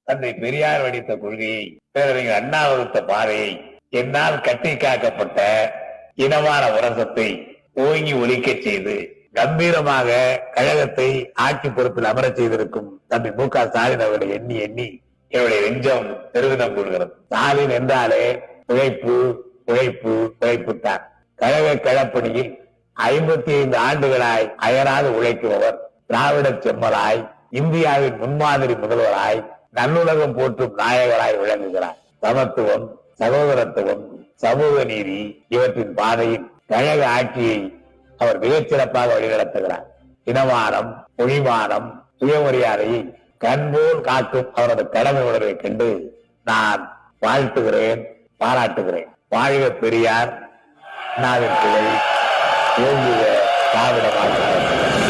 தந்தை பெரியார் வடித்த கொள்கையை, பேரறிஞர் அண்ணா வகுத்த பாதையை, என்னால் கட்டி காக்கப்பட்ட இனமான உரசத்தை ஓங்கி ஒலிக்க செய்து கம்பீரமாக கழகத்தை ஆட்சி பொறுப்பில் அமரச் செய்திருக்கும் தம்பி மு க ஸ்டாலின் அவர்களை எண்ணி எண்ணி என்னுடைய நெஞ்சம் பெருமிதம் கொள்கிறது. ஸ்டாலின் என்றாலே உழைப்பு உழைப்பு உழைப்பு தான். கழக களப்பணியில் 55 ஆண்டுகளாய் அயராது உழைக்குபவர், திராவிட செம்மலாய், இந்தியாவின் முன்மாதிரி முதல்வராய், நல்லுலகம் போற்றும் நாயகராய் விளங்குகிறார். சமத்துவம், சகோதரத்துவம், சமூக நீதி இவற்றின் பாதையில் கழக ஆட்சியை அவர் மிகச் சிறப்பாக வழிநடத்துகிறார். இனமானம், மொழிமானம், சுயமரியாதையை கண்போல் காக்கும் அவரது கடமை உணர்வை கண்டு நான் வாழ்த்துகிறேன், பாராட்டுகிறேன். வாழ்க பெரியார், அண்ணாவின் புகழ், ஓங்குக திராவிட மாநில.